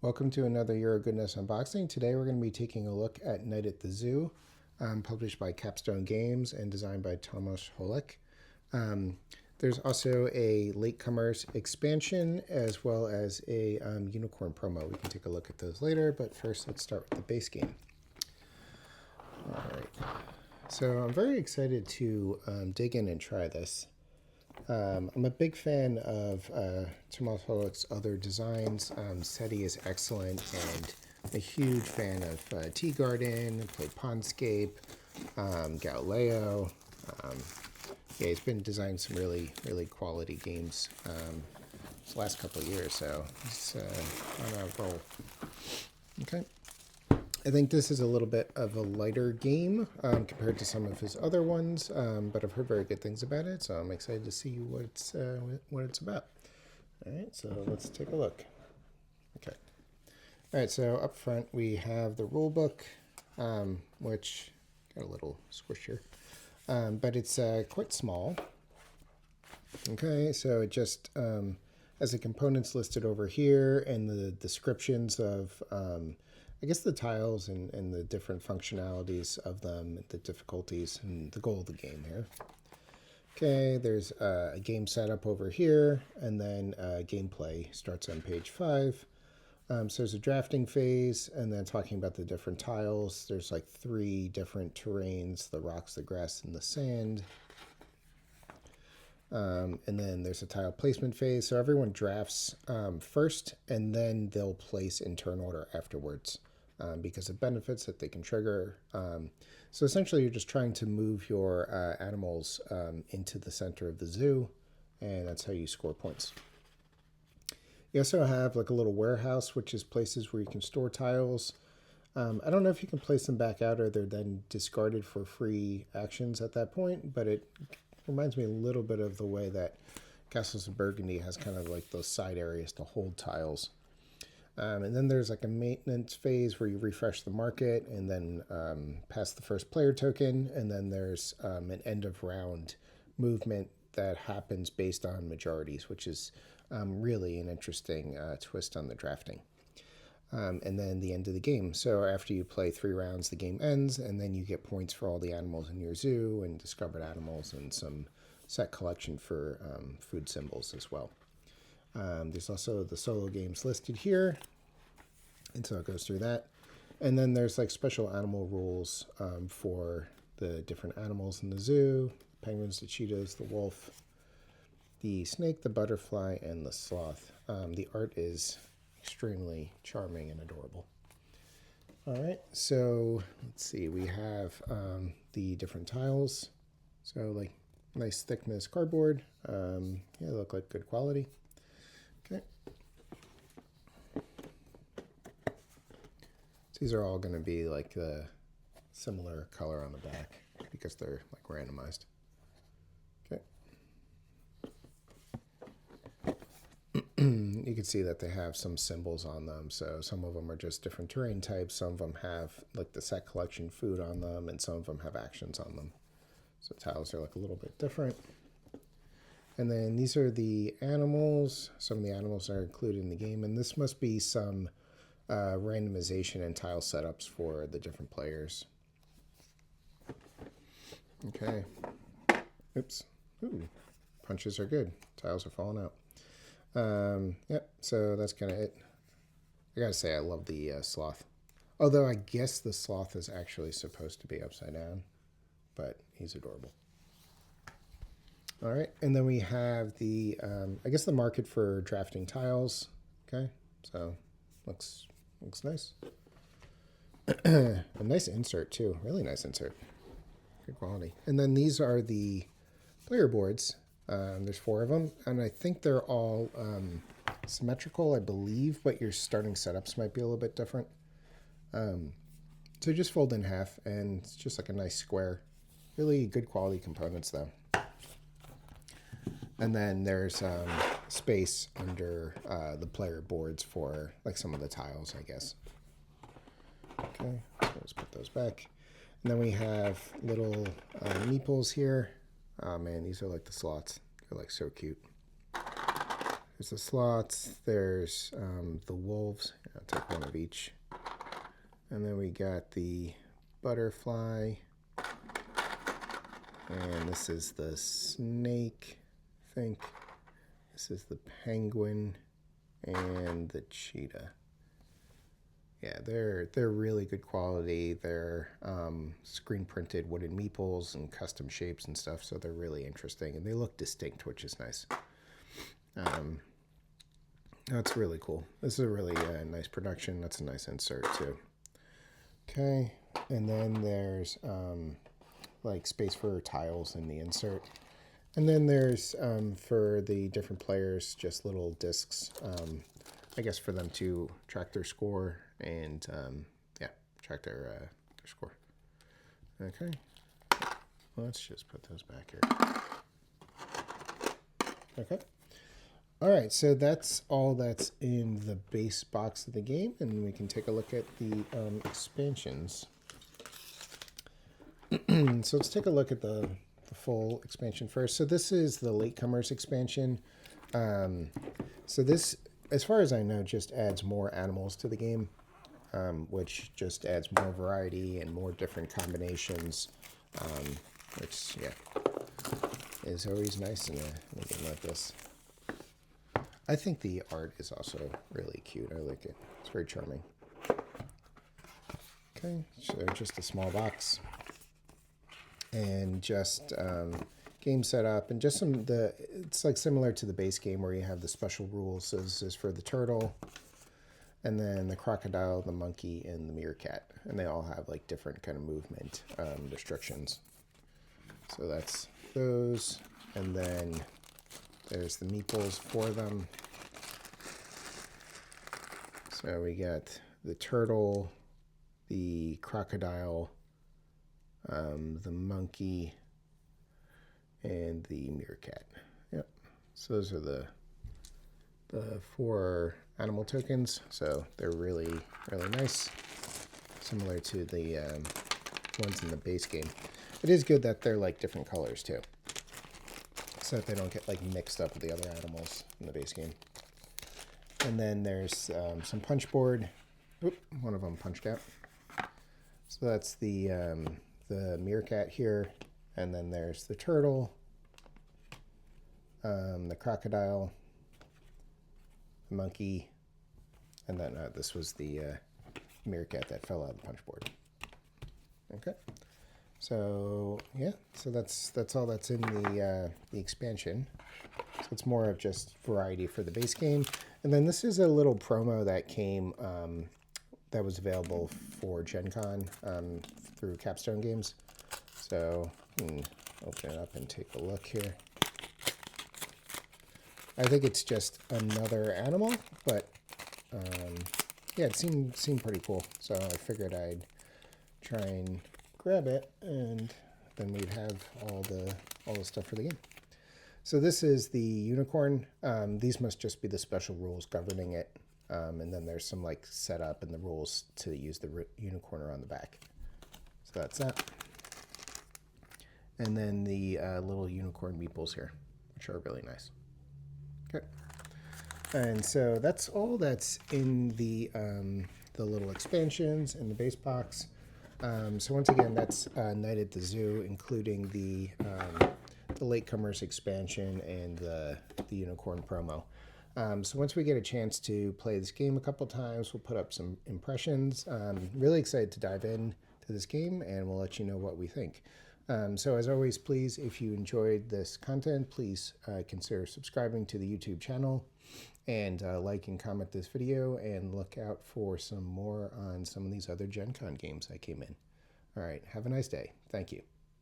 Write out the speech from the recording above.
Welcome to another Euro Goodness unboxing. Today we're going to be taking a look at Night at the Zoo, published by Capstone Games and designed by Tomasz Holek. There's also a Latecomers expansion as well as a unicorn promo. We can take a look at those later, but first let's start with the base game. All right, so I'm very excited to dig in and try this. I'm a big fan of Tomasz Holek's other designs. SETI is excellent, and a huge fan of Tea Garden, played Pondscape, Galileo. Yeah, he's been designing some really quality games this last couple of years, so he's on a roll. Okay. I think this is a little bit of a lighter game compared to some of his other ones, but I've heard very good things about it, so I'm excited to see what it's about. All right, so let's take a look. Okay. All right, so up front we have the rule book, which got a little squish here, but it's quite small. Okay, so it just has the components listed over here and the descriptions of I guess the tiles and the different functionalities of them, the difficulties, and the goal of the game here. Okay, there's a game setup over here, and then gameplay starts on page 5. So there's a drafting phase, and then talking about the different tiles. There's like 3 different terrains: the rocks, the grass, and the sand. And then there's a tile placement phase. So everyone drafts first, and then they'll place in turn order afterwards because of benefits that they can trigger. So essentially, you're just trying to move your animals into the center of the zoo, and that's how you score points. You also have like a little warehouse, which is places where you can store tiles. I don't know if you can place them back out or they're then discarded for free actions at that point, but it reminds me a little bit of the way that Castles of Burgundy has kind of like those side areas to hold tiles. And then there's like a maintenance phase where you refresh the market and then pass the first player token. And then there's an end of round movement that happens based on majorities, which is really an interesting twist on the drafting. And then the end of the game. So after you play 3 rounds, the game ends, and then you get points for all the animals in your zoo and discovered animals and some set collection for food symbols as well. There's also the solo games listed here, and so it goes through that. And then there's like special animal rules for the different animals in the zoo: the penguins, the cheetahs, the wolf, the snake, the butterfly, and the sloth. The art is extremely charming and adorable. All right, so let's see. We have the different tiles. So like nice thickness cardboard. Yeah, they look like good quality. Okay. So these are all going to be like the similar color on the back because they're like randomized. Okay. You can see that they have some symbols on them. So some of them are just different terrain types. Some of them have like the set collection food on them, and some of them have actions on them. So tiles are like a little bit different. And then these are the animals. Some of the animals are included in the game, and this must be some randomization and tile setups for the different players. Okay. Oops. Ooh. Punches are good. Tiles are falling out. Yep, so that's kind of it. I gotta say, I love the sloth. Although I guess the sloth is actually supposed to be upside down, but he's adorable. All right, and then we have the, I guess the market for drafting tiles. Okay, so looks nice. A nice insert too, really nice insert. Good quality. And then these are the player boards. There's 4 of them, and I think they're all symmetrical, I believe, but your starting setups might be a little bit different. So just fold in half, and it's just like a nice square. Really good quality components, though. And then there's space under the player boards for like some of the tiles, I guess. Okay, so let's put those back. And then we have little meeples here. Oh man, these are like the slots. They're like so cute. there's the sloths, there's the wolves. I'll take one of each. And then we got the butterfly. And this is the snake, I think. This is the penguin and the cheetah. Yeah, they're really good quality. They're screen printed wooden meeples and custom shapes and stuff, so they're really interesting and they look distinct, which is nice. That's really cool. This is a really nice production. That's a nice insert too. Okay, and then there's like space for tiles in the insert. And then there's, for the different players, just little discs, I guess for them to track their score and, yeah, track their score. Okay, let's just put those back here. Okay. All right, so that's all that's in the base box of the game, and we can take a look at the expansions. So let's take a look at the full expansion first. So this is the Latecomers expansion. So this, as far as I know, just adds more animals to the game, which just adds more variety and more different combinations, which, yeah, is always nice in a game like this. I think the art is also really cute. I like it. It's very charming. Okay, so just a small box. And just game setup and just it's like similar to the base game where you have the special rules. So this is for the turtle, and then the crocodile, the monkey, and the meerkat. And they all have like different kind of movement restrictions. So that's those. And then there's the meeples for them. So we got the turtle, the crocodile, the monkey, and the meerkat. Yep. So those are the 4 animal tokens. So they're really, really nice. Similar to the ones in the base game. It is good that they're like different colors too, so that they don't get like mixed up with the other animals in the base game. And then there's some punch board. Oop, one of them punched out. So that's the meerkat here, and then there's the turtle, the crocodile, the monkey, and then this was the meerkat that fell out of the punch board. Okay, so yeah, so that's all that's in the expansion. So it's more of just variety for the base game, and then this is a little promo that came that was available for Gen Con through Capstone Games. So you can open it up and take a look here. I think it's just another animal, but yeah, it seemed pretty cool. So I figured I'd try and grab it, and then we'd have all the stuff for the game. So this is the unicorn. These must just be the special rules governing it. And then there's some like setup and the rules to use the unicorn on the back. So that's that. And then the little unicorn meeples here, which are really nice. Okay. And so that's all that's in the little expansions in the base box. So once again, that's Night at the Zoo, including the Latecomers expansion and the unicorn promo. So once we get a chance to play this game a couple times, we'll put up some impressions. Really excited to dive in to this game, and we'll let you know what we think. So as always, please, if you enjoyed this content, please consider subscribing to the YouTube channel, and like and comment this video, and look out for some more on some of these other Gen Con games that came in. All right, have a nice day. Thank you.